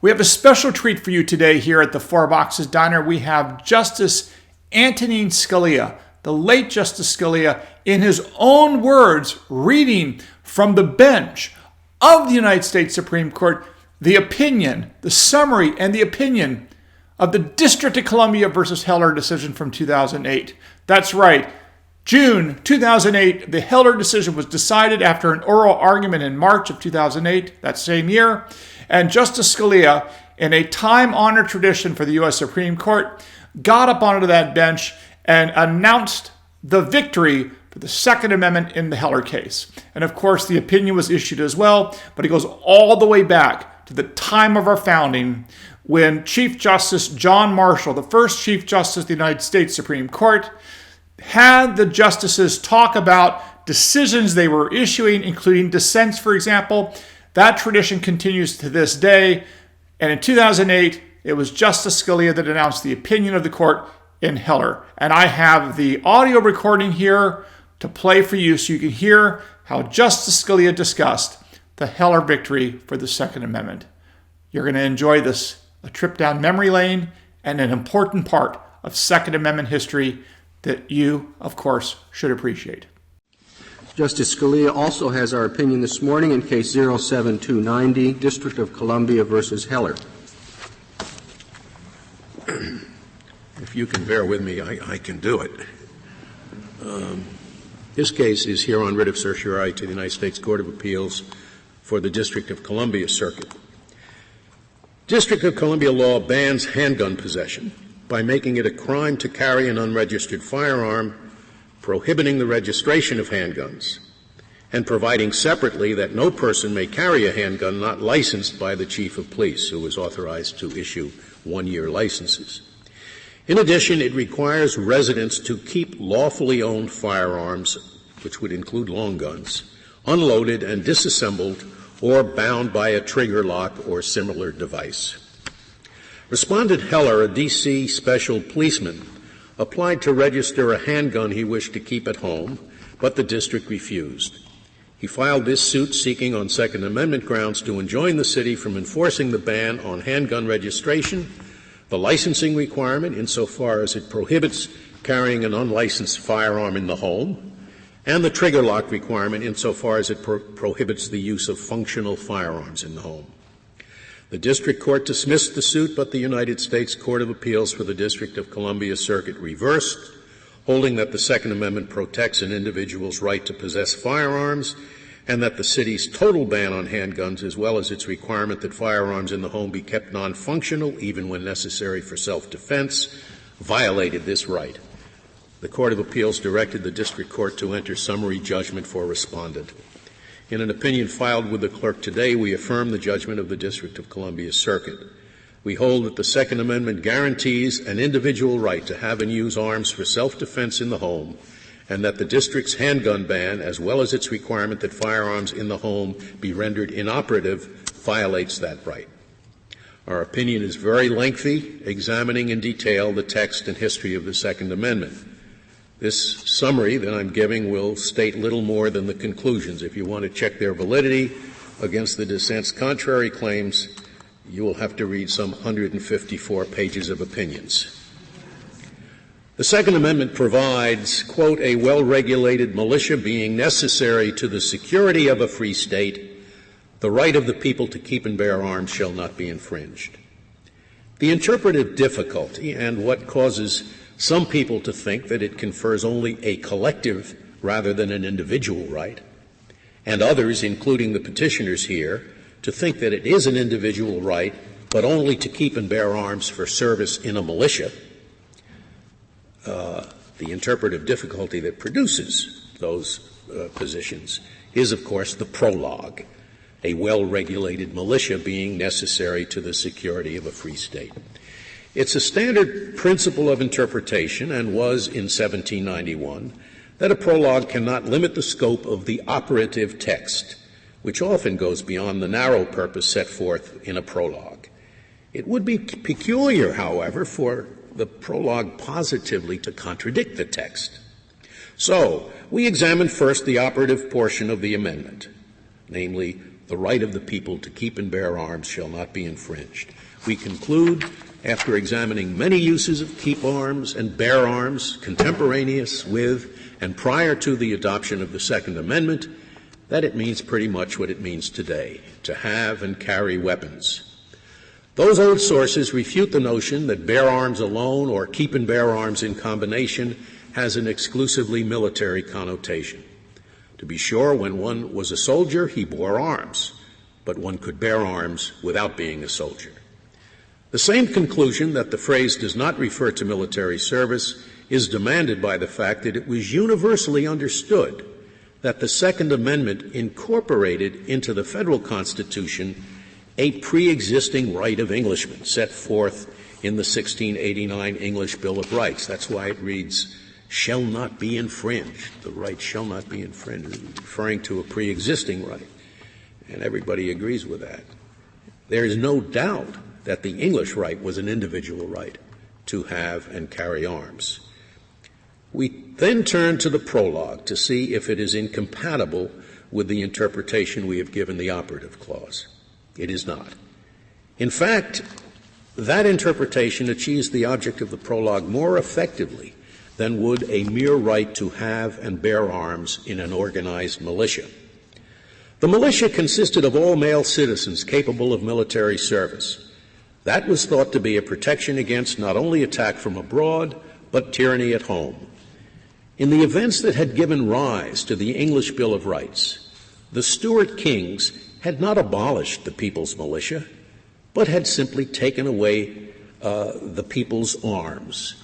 We have a special treat for you today here at the Four Boxes Diner. We have Justice Antonin Scalia, the late Justice Scalia, in his own words, reading from the bench of the United States Supreme Court the opinion, the summary and the opinion of the District of Columbia versus Heller decision from 2008. That's right. June 2008, the Heller decision was decided after an oral argument in March of 2008, that same year. And Justice Scalia, in a time-honored tradition for the U.S. Supreme Court, got up onto that bench and announced the victory for the Second Amendment in the Heller case. And of course, the opinion was issued as well, but it goes all the way back to the time of our founding when Chief Justice John Marshall, the first Chief Justice of the United States Supreme Court, had the justices talk about decisions they were issuing, including dissents, for example. That tradition continues to this day. And in 2008, it was Justice Scalia that announced the opinion of the court in Heller. And I have the audio recording here to play for you so you can hear how Justice Scalia discussed the Heller victory for the Second Amendment. You're going to enjoy this, a trip down memory lane and an important part of Second Amendment history that you, of course, should appreciate. Justice Scalia also has our opinion this morning in Case 07290, District of Columbia versus Heller. If you can bear with me, I can do it. This case is here on writ of certiorari to the United States Court of Appeals for the District of Columbia Circuit. District of Columbia law bans handgun possession by making it a crime to carry an unregistered firearm, prohibiting the registration of handguns, and providing separately that no person may carry a handgun not licensed by the Chief of Police, who is authorized to issue one-year licenses. In addition, it requires residents to keep lawfully owned firearms, which would include long guns, unloaded and disassembled or bound by a trigger lock or similar device. Respondent Heller, a D.C. special policeman, applied to register a handgun he wished to keep at home, but the district refused. He filed this suit seeking on Second Amendment grounds to enjoin the city from enforcing the ban on handgun registration, the licensing requirement insofar as it prohibits carrying an unlicensed firearm in the home, and the trigger lock requirement insofar as it prohibits the use of functional firearms in the home. The district court dismissed the suit, but the United States Court of Appeals for the District of Columbia Circuit reversed, holding that the Second Amendment protects an individual's right to possess firearms and that the city's total ban on handguns, as well as its requirement that firearms in the home be kept non-functional even when necessary for self-defense, violated this right. The Court of Appeals directed the district court to enter summary judgment for respondent. In an opinion filed with the clerk today, we affirm the judgment of the District of Columbia Circuit. We hold that the Second Amendment guarantees an individual right to have and use arms for self-defense in the home, and that the district's handgun ban, as well as its requirement that firearms in the home be rendered inoperative, violates that right. Our opinion is very lengthy, examining in detail the text and history of the Second Amendment. This summary that I'm giving will state little more than the conclusions. If you want to check their validity against the dissent's contrary claims, you will have to read some 154 pages of opinions. The Second Amendment provides, quote, a well-regulated militia being necessary to the security of a free state, the right of the people to keep and bear arms shall not be infringed. The interpretive difficulty and what causes some people to think that it confers only a collective rather than an individual right, and others, including the petitioners here, to think that it is an individual right, but only to keep and bear arms for service in a militia. The interpretive difficulty that produces those positions is, of course, the prologue, a well-regulated militia being necessary to the security of a free state. It's a standard principle of interpretation, and was in 1791, that a prologue cannot limit the scope of the operative text, which often goes beyond the narrow purpose set forth in a prologue. It would be peculiar, however, for the prologue positively to contradict the text. So, we examine first the operative portion of the amendment, namely the right of the people to keep and bear arms shall not be infringed. We conclude, after examining many uses of keep arms and bear arms contemporaneous with and prior to the adoption of the Second Amendment, that it means pretty much what it means today, to have and carry weapons. Those old sources refute the notion that bear arms alone or keep and bear arms in combination has an exclusively military connotation. To be sure, when one was a soldier, he bore arms, but one could bear arms without being a soldier. The same conclusion that the phrase does not refer to military service is demanded by the fact that it was universally understood that the Second Amendment incorporated into the federal Constitution a pre-existing right of Englishmen set forth in the 1689 English Bill of Rights. That's why it reads, shall not be infringed. The right shall not be infringed, referring to a pre-existing right. And everybody agrees with that. There is no doubt that the English right was an individual right to have and carry arms. We then turn to the prologue to see if it is incompatible with the interpretation we have given the operative clause. It is not. In fact, that interpretation achieves the object of the prologue more effectively than would a mere right to have and bear arms in an organized militia. The militia consisted of all male citizens capable of military service. That was thought to be a protection against not only attack from abroad, but tyranny at home. In the events that had given rise to the English Bill of Rights, the Stuart kings had not abolished the people's militia, but had simply taken away the people's arms,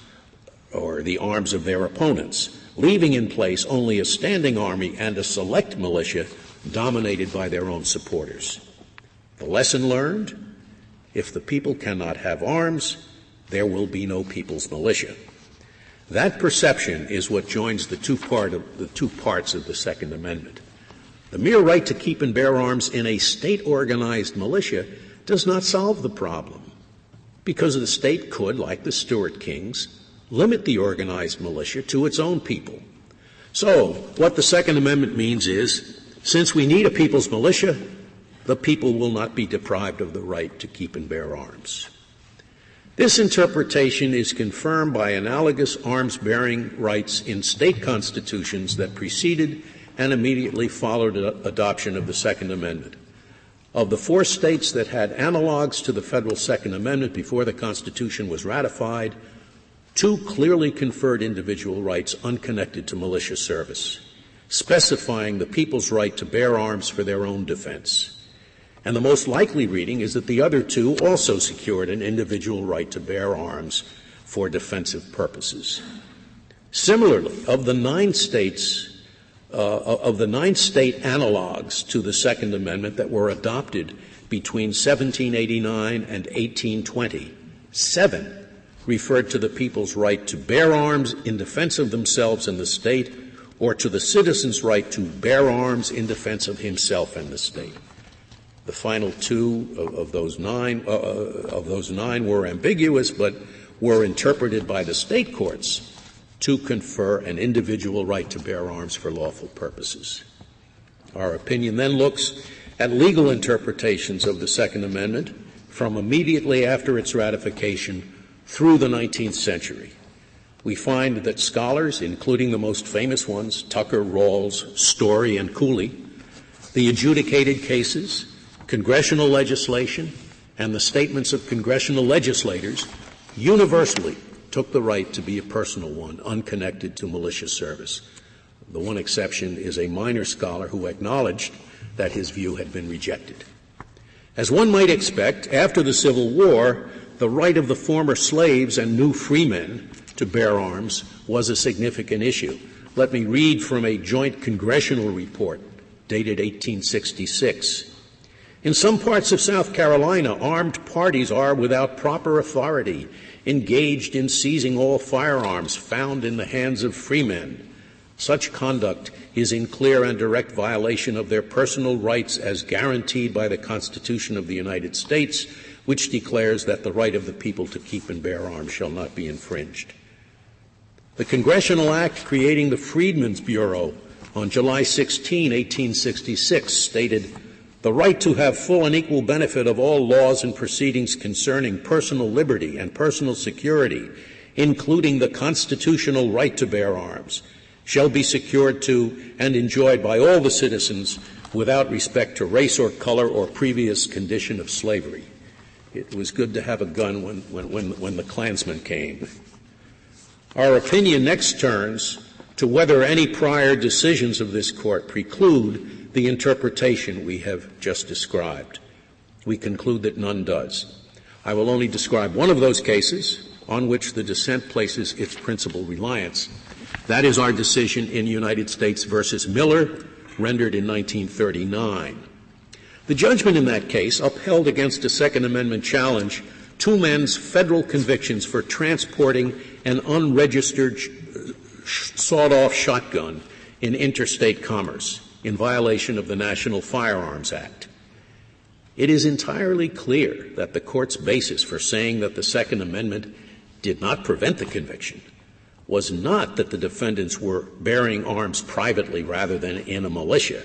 or the arms of their opponents, leaving in place only a standing army and a select militia dominated by their own supporters. The lesson learned: if the people cannot have arms, there will be no people's militia. That perception is what joins the two parts of the Second Amendment. The mere right to keep and bear arms in a state-organized militia does not solve the problem, because the state could, like the Stuart kings, limit the organized militia to its own people. So, what the Second Amendment means is, since we need a people's militia, the people will not be deprived of the right to keep and bear arms. This interpretation is confirmed by analogous arms-bearing rights in state constitutions that preceded and immediately followed adoption of the Second Amendment. Of the 4 states that had analogs to the federal Second Amendment before the Constitution was ratified, 2 clearly conferred individual rights unconnected to militia service, specifying the people's right to bear arms for their own defense. And the most likely reading is that the other 2 also secured an individual right to bear arms for defensive purposes. Similarly, of the 9 state analogs to the Second Amendment that were adopted between 1789 and 1820, 7 referred to the people's right to bear arms in defense of themselves and the state, or to the citizen's right to bear arms in defense of himself and the state. The final 2 of those nine were ambiguous, but were interpreted by the state courts to confer an individual right to bear arms for lawful purposes. Our opinion then looks at legal interpretations of the Second Amendment from immediately after its ratification through the 19th century. We find that scholars, including the most famous ones, Tucker, Rawls, Story, and Cooley, the adjudicated cases, congressional legislation, and the statements of congressional legislators universally took the right to be a personal one, unconnected to militia service. The one exception is a minor scholar who acknowledged that his view had been rejected. As one might expect, after the Civil War, the right of the former slaves and new freemen to bear arms was a significant issue. Let me read from a joint congressional report dated 1866. In some parts of South Carolina, armed parties are, without proper authority, engaged in seizing all firearms found in the hands of freemen. Such conduct is in clear and direct violation of their personal rights as guaranteed by the Constitution of the United States, which declares that the right of the people to keep and bear arms shall not be infringed. The Congressional Act creating the Freedmen's Bureau on July 16, 1866, stated, The right to have full and equal benefit of all laws and proceedings concerning personal liberty and personal security, including the constitutional right to bear arms, shall be secured to and enjoyed by all the citizens without respect to race or color or previous condition of slavery. It was good to have a gun when the Klansmen came. Our opinion next turns to whether any prior decisions of this Court preclude the interpretation we have just described. We conclude that none does. I will only describe one of those cases on which the dissent places its principal reliance. That is our decision in United States versus Miller, rendered in 1939. The judgment in that case upheld against a Second Amendment challenge two men's federal convictions for transporting an unregistered sawed-off shotgun in interstate commerce in violation of the National Firearms Act. It is entirely clear that the Court's basis for saying that the Second Amendment did not prevent the conviction was not that the defendants were bearing arms privately rather than in a militia.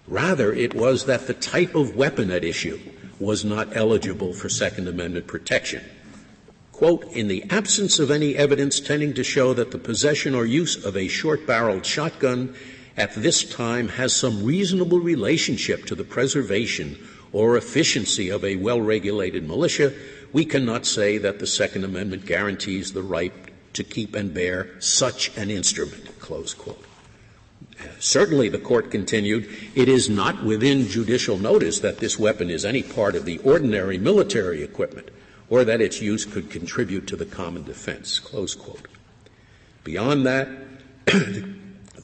Rather, it was that the type of weapon at issue was not eligible for Second Amendment protection. Quote, in the absence of any evidence tending to show that the possession or use of a short-barreled shotgun at this time has some reasonable relationship to the preservation or efficiency of a well-regulated militia, we cannot say that the Second Amendment guarantees the right to keep and bear such an instrument, close quote. Certainly, the Court continued, it is not within judicial notice that this weapon is any part of the ordinary military equipment or that its use could contribute to the common defense, close quote. Beyond that,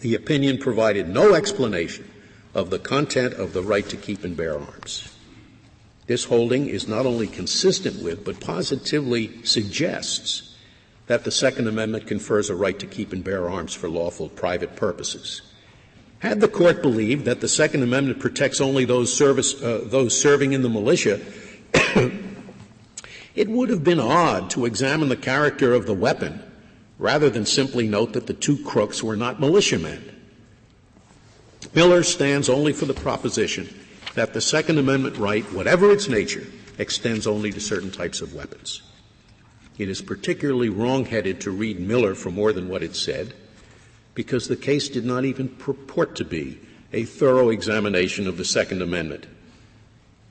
the opinion provided no explanation of the content of the right to keep and bear arms. This holding is not only consistent with, but positively suggests that the Second Amendment confers a right to keep and bear arms for lawful private purposes. Had the Court believed that the Second Amendment protects only those serving in the militia, it would have been odd to examine the character of the weapon rather than simply note that the two crooks were not militiamen. Miller stands only for the proposition that the Second Amendment right, whatever its nature, extends only to certain types of weapons. It is particularly wrong-headed to read Miller for more than what it said, because the case did not even purport to be a thorough examination of the Second Amendment.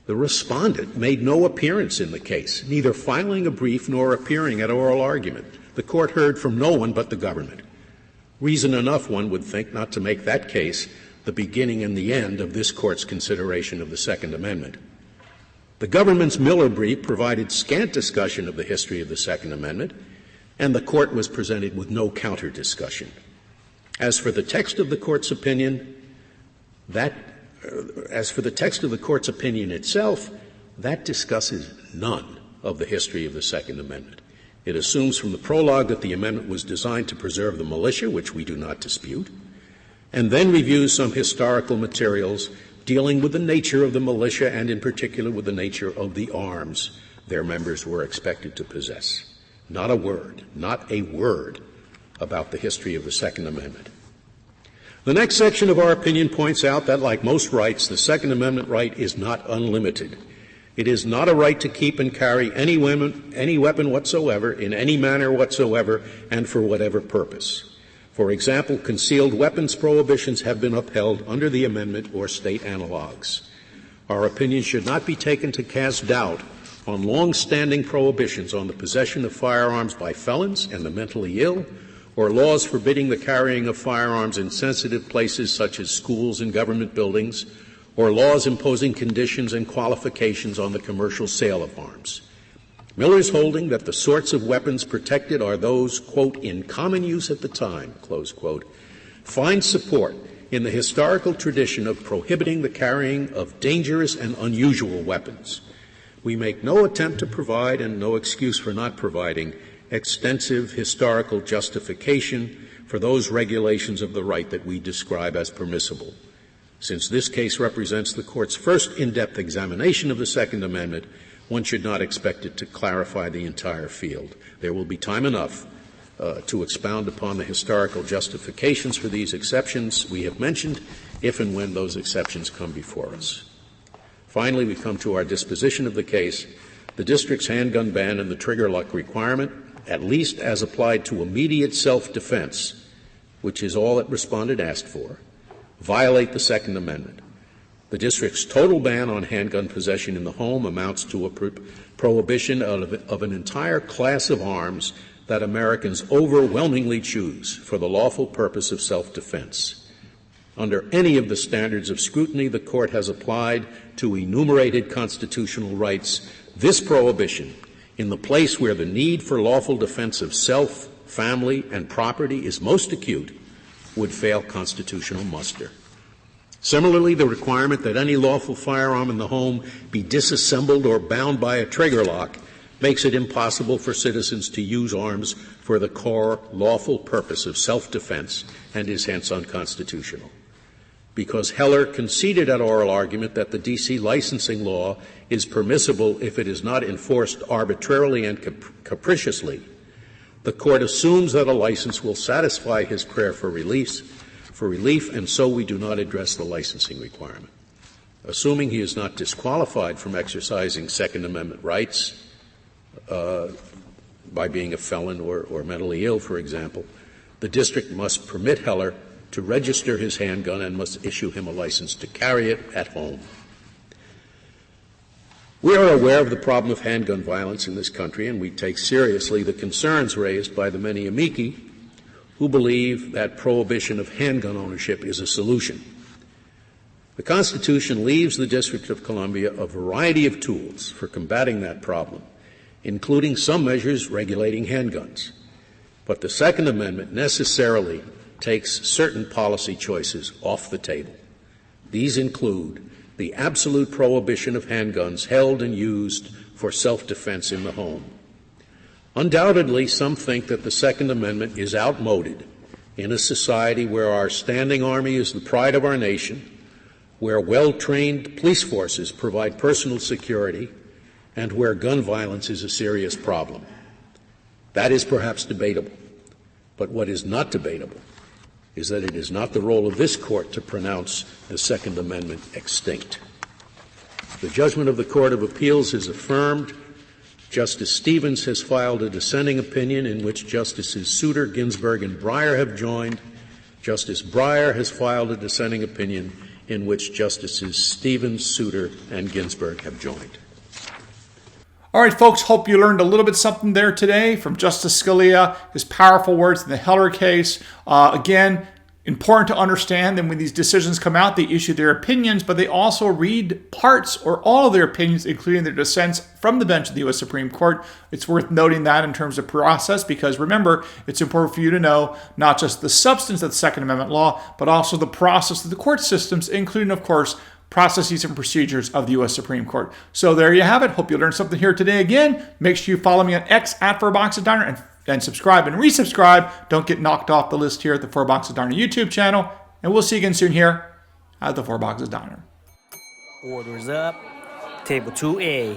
The respondent made no appearance in the case, neither filing a brief nor appearing at oral argument. The Court heard from no one but the government. Reason enough, one would think, not to make that case the beginning and the end of this Court's consideration of the Second Amendment. The government's Miller brief provided scant discussion of the history of the Second Amendment, and the Court was presented with no counter-discussion. As for the text of the Court's opinion, itself, that discusses none of the history of the Second Amendment. It assumes from the prologue that the amendment was designed to preserve the militia, which we do not dispute, and then reviews some historical materials dealing with the nature of the militia and in particular with the nature of the arms their members were expected to possess. Not a word about the history of the Second Amendment. The next section of our opinion points out that, like most rights, the Second Amendment right is not unlimited. It is not a right to keep and carry any weapon whatsoever, in any manner whatsoever, and for whatever purpose. For example, concealed weapons prohibitions have been upheld under the amendment or state analogs. Our opinion should not be taken to cast doubt on long-standing prohibitions on the possession of firearms by felons and the mentally ill, or laws forbidding the carrying of firearms in sensitive places such as schools and government buildings, or laws imposing conditions and qualifications on the commercial sale of arms. Miller's holding that the sorts of weapons protected are those, quote, in common use at the time, close quote, finds support in the historical tradition of prohibiting the carrying of dangerous and unusual weapons. We make no attempt to provide, and no excuse for not providing, extensive historical justification for those regulations of the right that we describe as permissible. Since this case represents the Court's first in-depth examination of the Second Amendment, one should not expect it to clarify the entire field. There will be time enough to expound upon the historical justifications for these exceptions we have mentioned, if and when those exceptions come before us. Finally, we come to our disposition of the case. The district's handgun ban and the trigger lock requirement, at least as applied to immediate self-defense, which is all that respondent asked for, violate the Second Amendment. The district's total ban on handgun possession in the home amounts to a prohibition of an entire class of arms that Americans overwhelmingly choose for the lawful purpose of self-defense. Under any of the standards of scrutiny the Court has applied to enumerated constitutional rights, this prohibition, in the place where the need for lawful defense of self, family, and property is most acute, would fail constitutional muster. Similarly, the requirement that any lawful firearm in the home be disassembled or bound by a trigger lock makes it impossible for citizens to use arms for the core lawful purpose of self-defense and is hence unconstitutional. Because Heller conceded at oral argument that the D.C. licensing law is permissible if it is not enforced arbitrarily and capriciously, the Court assumes that a license will satisfy his prayer for relief, and so we do not address the licensing requirement. Assuming he is not disqualified from exercising Second Amendment rights by being a felon or mentally ill, for example, the district must permit Heller to register his handgun and must issue him a license to carry it at home. We are aware of the problem of handgun violence in this country, and we take seriously the concerns raised by the many amici who believe that prohibition of handgun ownership is a solution. The Constitution leaves the District of Columbia a variety of tools for combating that problem, including some measures regulating handguns. But the Second Amendment necessarily takes certain policy choices off the table. These include the absolute prohibition of handguns held and used for self-defense in the home. Undoubtedly, some think that the Second Amendment is outmoded in a society where our standing army is the pride of our nation, where well-trained police forces provide personal security, and where gun violence is a serious problem. That is perhaps debatable. But what is not debatable is that it is not the role of this Court to pronounce the Second Amendment extinct. The judgment of the Court of Appeals is affirmed. Justice Stevens has filed a dissenting opinion in which Justices Souter, Ginsburg, and Breyer have joined. Justice Breyer has filed a dissenting opinion in which Justices Stevens, Souter, and Ginsburg have joined. All right, folks, hope you learned a little bit something there today from Justice Scalia, his powerful words in the Heller case. Again, important to understand that when these decisions come out, they issue their opinions, but they also read parts or all of their opinions, including their dissents from the bench of the U.S. Supreme Court. It's worth noting that in terms of process, because remember, it's important for you to know not just the substance of the Second Amendment law, but also the process of the court systems, including, of course, processes and procedures of the U.S. Supreme Court. So there you have it. Hope you learned something here today. Again, make sure you follow me on X at 4Boxes Diner and subscribe and resubscribe. Don't get knocked off the list here at the 4Boxes Diner YouTube channel. And we'll see you again soon here at the 4Boxes Diner. Orders up. Table 2A.